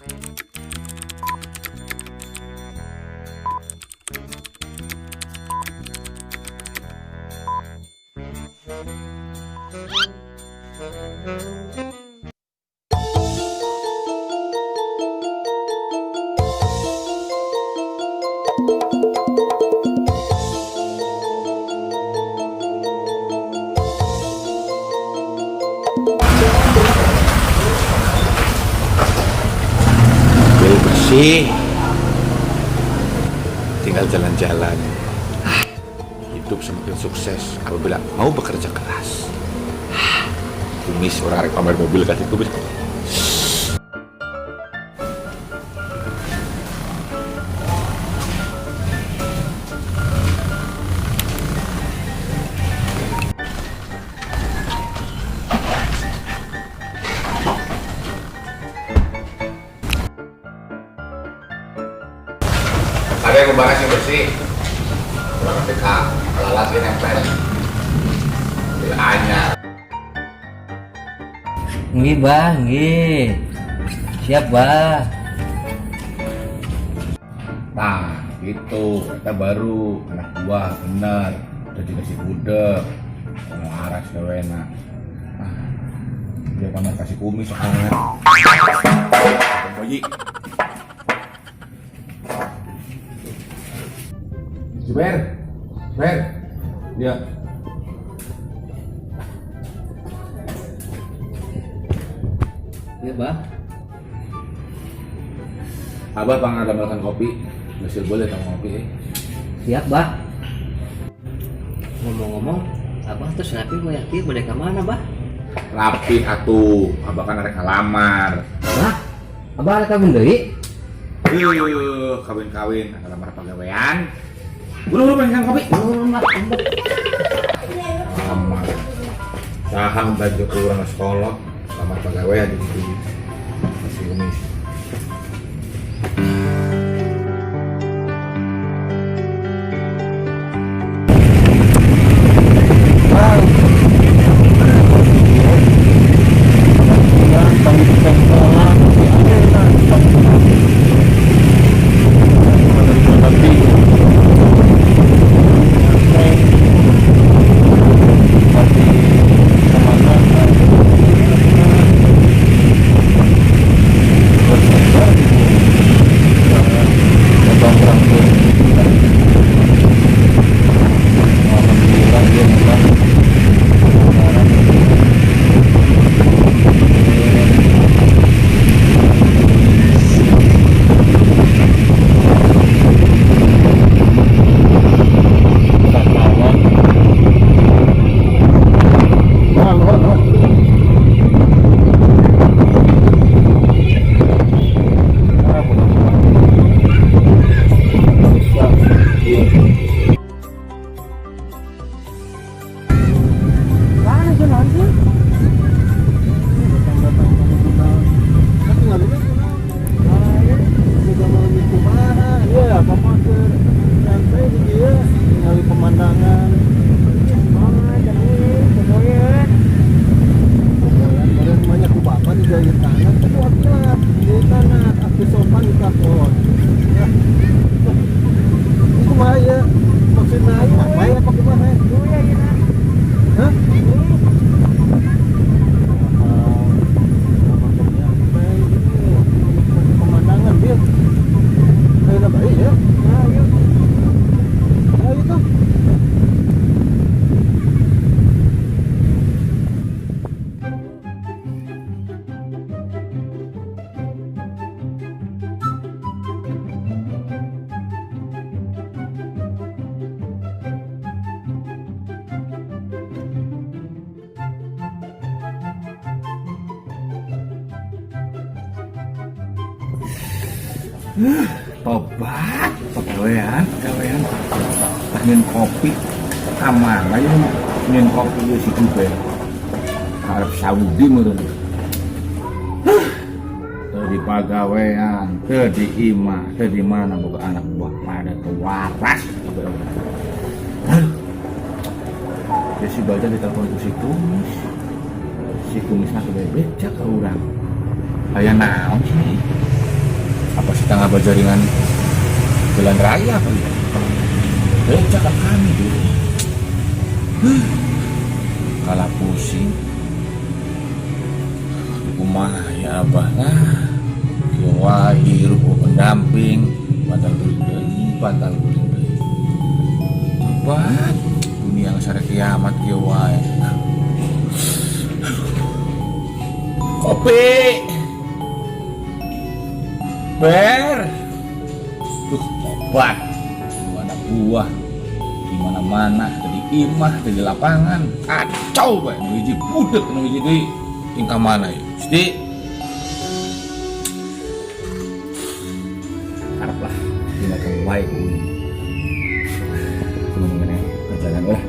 Mobil bersih, tinggal jalan-jalan. Hidup semakin sukses apabila mau bekerja keras. Kumis orang pamer mobil kasih kumis. Ada yang membahas yang bersih, kurang dekat, lalat yang nempel, bila anyar. Nggih, Bah, nggih. Siap, Bah. Nah, gitu, kita baru anak buah bener, udah dikasih budek, laras dewena. Nah, dia pamer kasih kumis soalnya. Boyi. Juber, dia. Iya, Bah. Abah pengen makan kopi, masih boleh sama kopi. Siap, Bah. Ngomong-ngomong, Abah tuh rapi mau yakin boleh ke mana, Bah? Rapi atuh, abah kan ada lamar. Bah, Abah ada kabin deui? Kawin-kawin, ada lamar pegawaian. Buru-buru pengen kopi. Lamar. Saham baju kurang sekolah, lamar pegawaian di situ. Masih kumis. Tobat, pegawaian, pengen kopi, aman aja pengen kopi ya si Juber, Arab Saudi menurut. Tadi pegawaian, tadi ima, tadi mana buka anak buah pada kewaras. Ya si baca ditelepon ke si kumisnya ke becak ke orang. Kayak naon sih? Apa sih tangga jaringan jalan raya apa ya? Becak kan kami dulu. Kalah pusing. Kumaha ya abah nah. Kieu wae hirup pendamping, batal guling deui. Cepat dunia sare kiamat kieu wae. Kopi. Ber. Tuh, obat. Anak buah di mana-mana, dari imah, dari lapangan, kacau bae. Nu hiji budek, nu hiji deui tingkah mana ya? Mesti harap lah tindakan baik ini. Cuma mengenai perjalanan lah.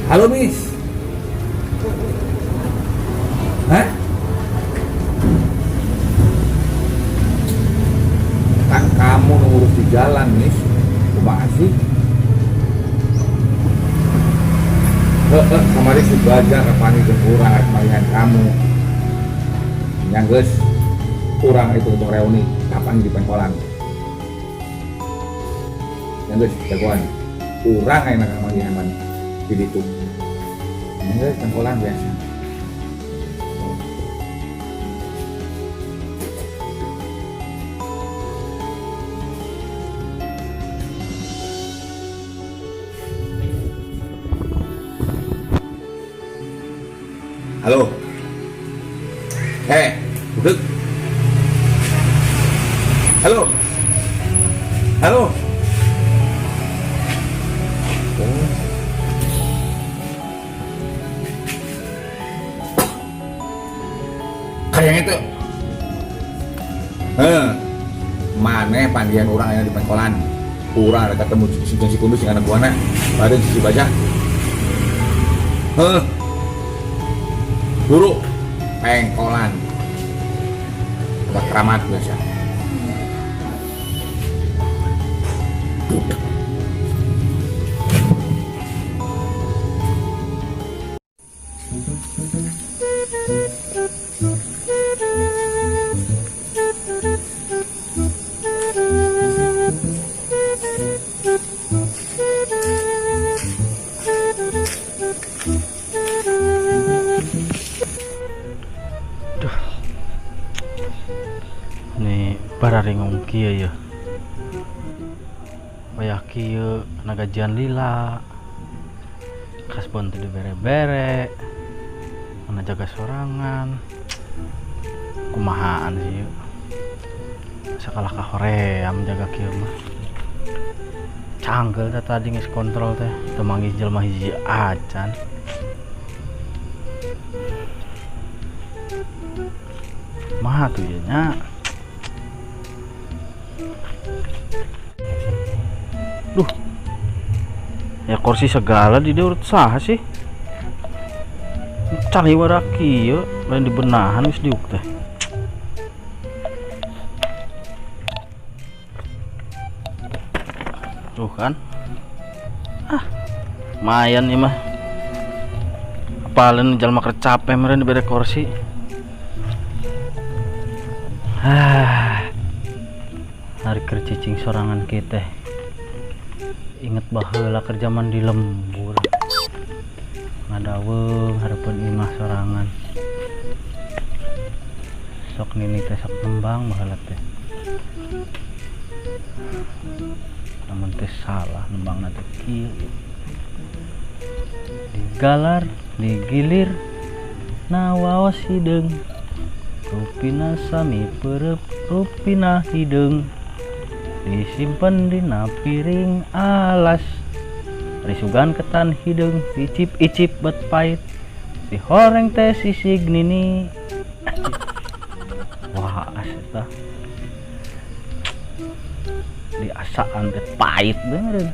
Halo Miss. Hah? Kan kamu ngurus di jalan Miss. Kumaha sih? Kemarin si Baja kapani jeung urang arek maringan kamu. Nyanggeus urang itu untuk reuni kapan di pengkolan. Nyanggeus jagoan. Urang ayeuna kamarian di ditu. Nyanggeus pengkolan biasa. Halo. Duduk. Halo. Halo. Oh. Kayak itu. Maneh panggilan orang yang di pengkolan. Urang ada ketemu si Kundus yang anak buana. Badan si Baja. Guru pengkolan udah keramat biasa. Bararingong kieu ya. Wayah kieu nagajian lila. Kasbon teu dibere-bere. Mana jaga sorangan. Kumahaan sih ieu. Sakalah ka hoream jaga kieu mah. Canggel tadi geus kontrol teh, teu manggih jelema hiji acan. Maha tuh ya nya. Duh, ya kursi segala di diurut saha sih? Cari waraki ya, lain dibenahan wis diuk teh. Tuh kan, lumayan nih mah. Apalin jalma kercape meren dibere kursi. Hari kercicing sorangan kita. Ingat baheula kerja mandi lembur ngadaweng harapan imah sorangan sok nini teh sok nembang baheula teh namun teh salah nembang teh kieu digalar digilir nawaos hideung rupina sami perep rupina hideung disimpan dina piring alas risugan ketan hidung icip-icip bet pahit dihoreng teh sisig nini. Wah aseta diasaan teh pahit bener.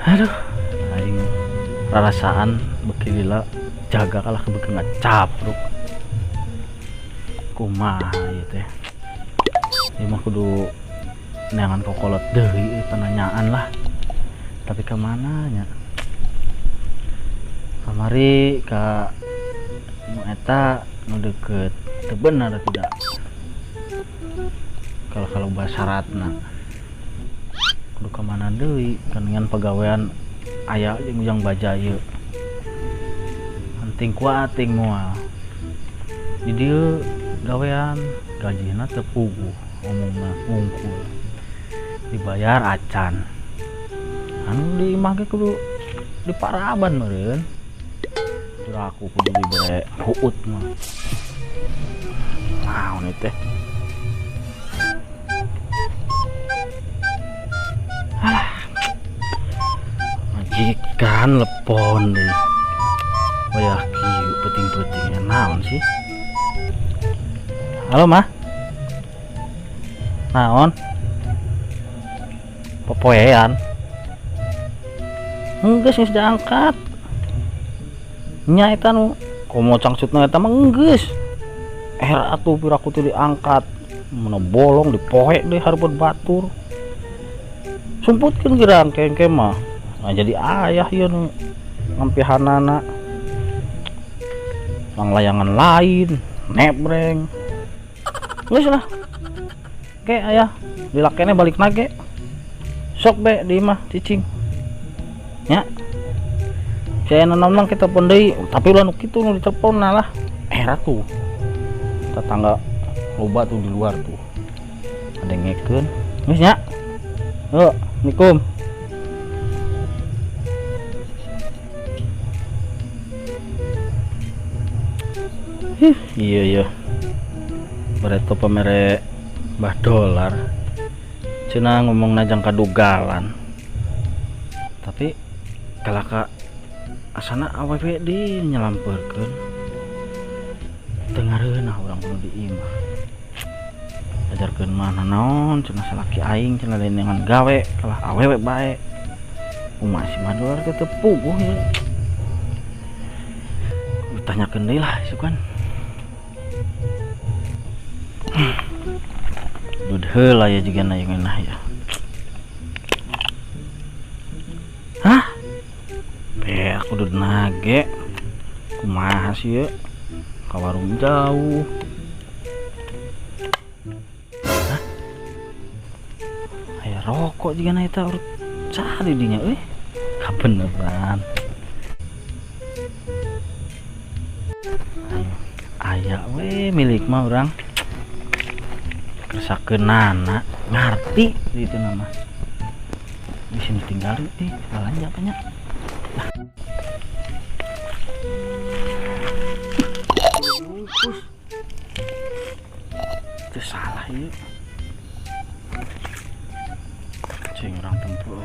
Aduh aing rarasaan beki lila jaga kalah kebekeun ngacapruk kumaha ieu teh. Ieu mah kudu neangan kokolot deui penanyaan lah. Tapi ke mana nya? Kamari ka nu eta nu deket teu bener tidak. Kalau basyaratna kudu ka mana deui kaningan pagawean aya jeung ujang baja ieu. Penting kuating moal. Di dieu gawean gajina teu puguh, omongna ngungkul. Dibayar acan. Anu di imah ge kudu diparaban meureun. Aku kudu dibere huut mah. Naon teh? Majikan lepon deh. Wayah kieu penting-penting naon sih? Halo mah. Naon? Popoean. Geus diangkat. Nya eta nu komo cangcutna eta mah geus. Atuh piraku teh diangkat. Mana bolong dipoe deh hareupeun batur. Sumputkeun gerang kengke mah. Nah jadi ayah ieu nu ngampihanana. Layangan lain, nebreng. Geus lah. Oke ayah, dilakene balik nage. Sok be di imah cicing. Nya. Saya nanam kita pendai, tapi ulah nu kitu nu ditelepon lah. Ratu. Tetangga loba tuh di luar tuh. Ada yang ngekeun. Geus nya. Yo, Assalamualaikum. Iya. Bereto pamere Mbah Dolar. Cenah ngomong najang kadugalan. Tapi kalaka asana awewe di nyelamperkeun dengareunah urang kudu di imah ajarkeun mana naon cenah salaki aing cenah lain dengan gawe kalah awewe bae kumaha si Mador teh teu puguh ya ditanyakeun deui lah isukan dud heula ya jigana yeunah ya hah aku udah nage kumaha sih ya ka warung jauh. Hah? Aya rokok juga na eta urut cari dinya euy. Beneran. Aya we milik mah urang. Kersakeunana ngarti itu nama. Di sini tinggal teh balanja banyak. Itu salah ya cing orang tempur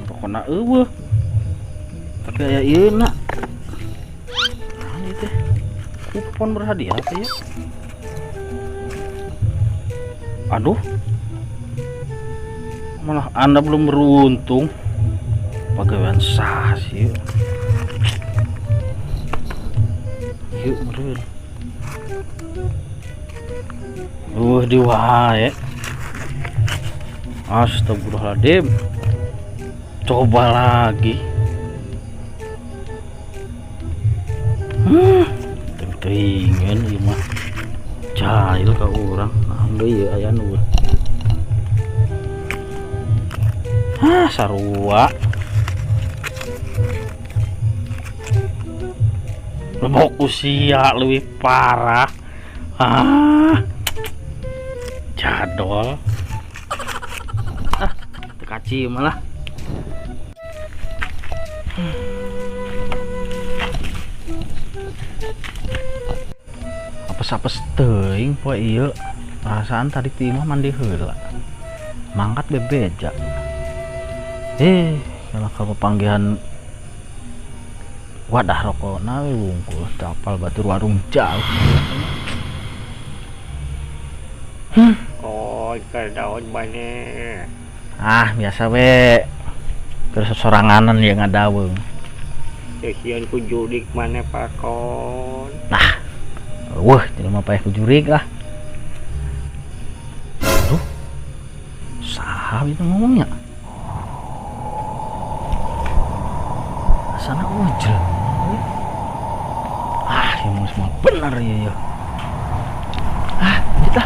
pokoknya eueuh tapi aya ieu na ini teh kupon berhadiah apa ya aduh malah anda belum beruntung pegawaian sah sih yuk meren di wae astagfirullahaladzim coba lagi ting-tingan ieu mah jahil ka urang nah deui aya nu sarua lebok usia lebih parah jadol tekaci malah apes-apes teuing poe ieu perasaan tadi timah mandi heula mangkat bebeja kalau kamu panggilan wadah rokok nawe wungkul tapal batur warung jauh oh daun banyak biasa we kesoranganan yang ngadaweung kesian ku judik mana pakon nah Wah, jelema paeh ku jurig lah. Aduh. Saha itu ngomongnya? Sana ujel. Yang semua benar ya. Kita